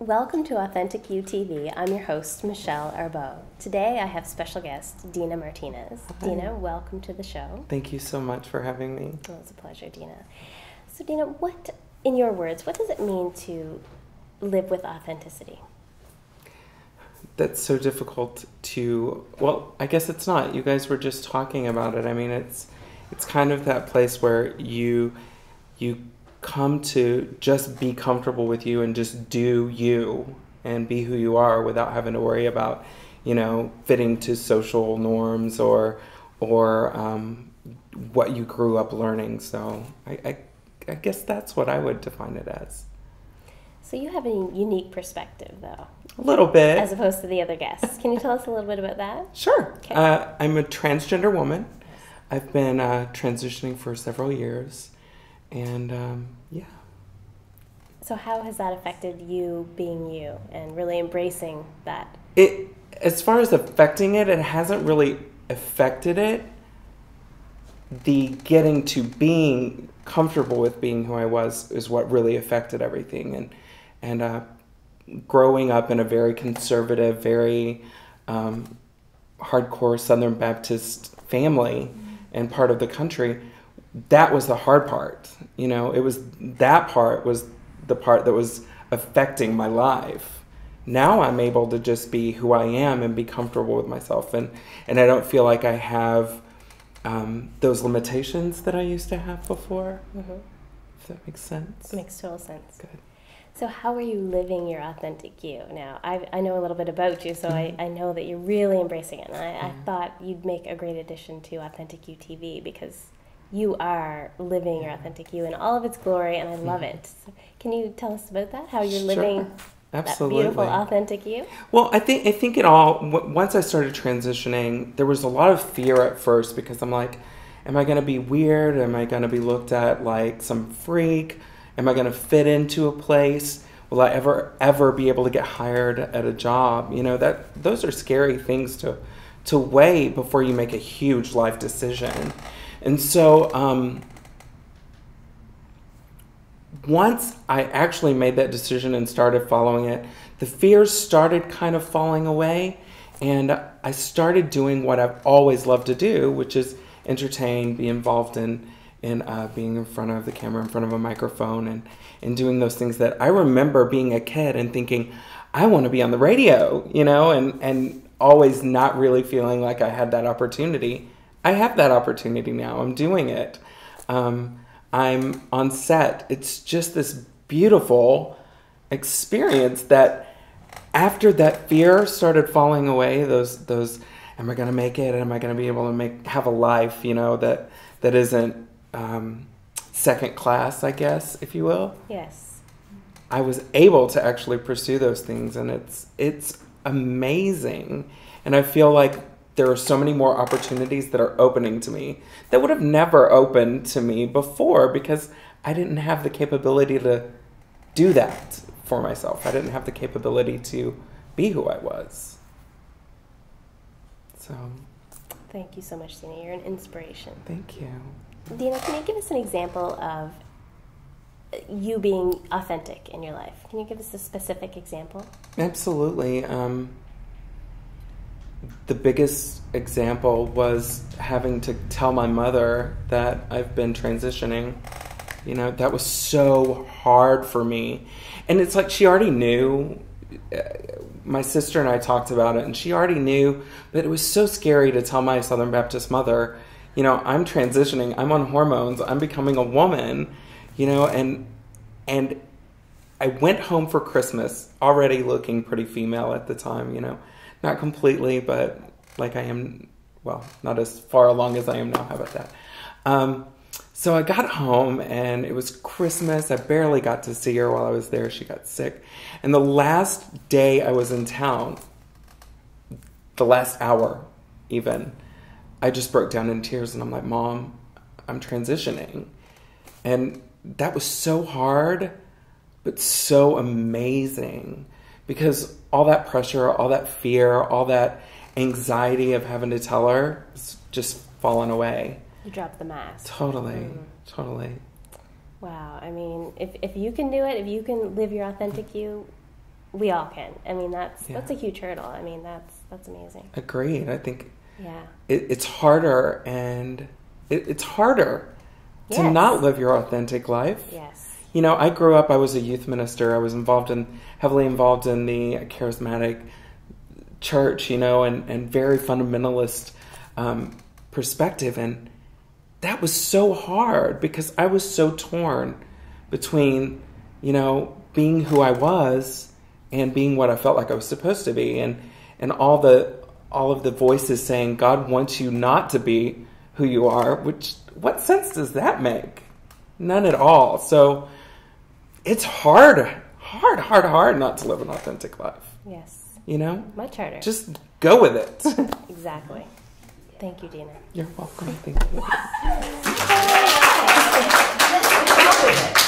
Welcome to Authentic You TV. I'm your host, Michelle Arbeau. Today I have special guest, Dina Martinez. Hi. Dina, welcome to the show. Thank you so much for having me. Well, it's a pleasure, Dina. So, Dina, what, in your words, what does it mean to live with authenticity? That's so difficult to, well, I guess it's not. You guys were just talking about it. I mean, it's kind of that place where you come to just be comfortable with you and just do you and be who you are without having to worry about, fitting to social norms or what you grew up learning. So I guess that's what I would define it as. So you have a unique perspective, though. A little bit. As opposed to the other guests. Can you tell us a little bit about that? Sure. Okay. I'm a transgender woman. I've been transitioning for several years. And, yeah. So how has that affected you being you and really embracing that? As far as affecting it, it hasn't really affected it. The getting to being comfortable with being who I was is what really affected everything. And growing up in a very conservative, very hardcore Southern Baptist family and part of the country, that was the hard part. That part was the part that was affecting my life. Now I'm able to just be who I am and be comfortable with myself. And I don't feel like I have those limitations that I used to have before. Mm-hmm. If that makes sense. Makes total sense. Good. So how are you living your authentic you now? I know a little bit about you, so I know that you're really embracing it. And I thought you'd make a great addition to Authentic You TV because you are living your authentic you in all of its glory, and I love it. So can you tell us about that? How you're living Absolutely. that beautiful authentic you? Well, I think it all. Once I started transitioning, there was a lot of fear at first because I'm like, am I going to be weird? Am I going to be looked at like some freak? Am I going to fit into a place? Will I ever be able to get hired at a job? Those are scary things to weigh before you make a huge life decision. And so once I actually made that decision and started following it, the fears started kind of falling away, and I started doing what I've always loved to do, which is entertain, be involved in being in front of the camera, in front of a microphone, and doing those things that I remember being a kid and thinking, I want to be on the radio, and always not really feeling like I had that opportunity. I have that opportunity now. I'm doing it. I'm on set. It's just this beautiful experience that after that fear started falling away, those am I going to make it? Am I going to be able to have a life, that isn't second class, I guess, if you will? Yes. I was able to actually pursue those things, and it's amazing. And I feel like there are so many more opportunities that are opening to me that would have never opened to me before because I didn't have the capability to do that for myself. I didn't have the capability to be who I was. So. Thank you so much, Dina. You're an inspiration. Thank you. Dina, can you give us an example of you being authentic in your life? Can you give us a specific example? Absolutely. The biggest example was having to tell my mother that I've been transitioning. That was so hard for me. And it's like she already knew. My sister and I talked about it, and she already knew, but it was so scary to tell my Southern Baptist mother, I'm transitioning, I'm on hormones, I'm becoming a woman, and I went home for Christmas already looking pretty female at the time, Not completely, but like I am, well, not as far along as I am now. How about that? So I got home, and it was Christmas. I barely got to see her while I was there. She got sick. And the last day I was in town, the last hour even, I just broke down in tears, and I'm like, Mom, I'm transitioning. And that was so hard, but so amazing. Because all that pressure, all that fear, all that anxiety of having to tell her is just fallen away. You dropped the mask. Totally. Wow. I mean, if you can do it, if you can live your authentic you, we all can. I mean, that's a huge hurdle. I mean, that's amazing. Agreed. I think yeah, it's harder, and it's harder to Yes. not live your authentic life. Yes. You know, I grew up, I was a youth minister. I was heavily involved in the charismatic church, you know, and very fundamentalist perspective. And that was so hard because I was so torn between, you know, being who I was and being what I felt like I was supposed to be. And all of the voices saying, God wants you not to be who you are, which, what sense does that make? None at all. So it's hard not to live an authentic life. Yes. You know? Much harder. Just go with it. Exactly. Thank you, Dina. You're welcome. Thank you.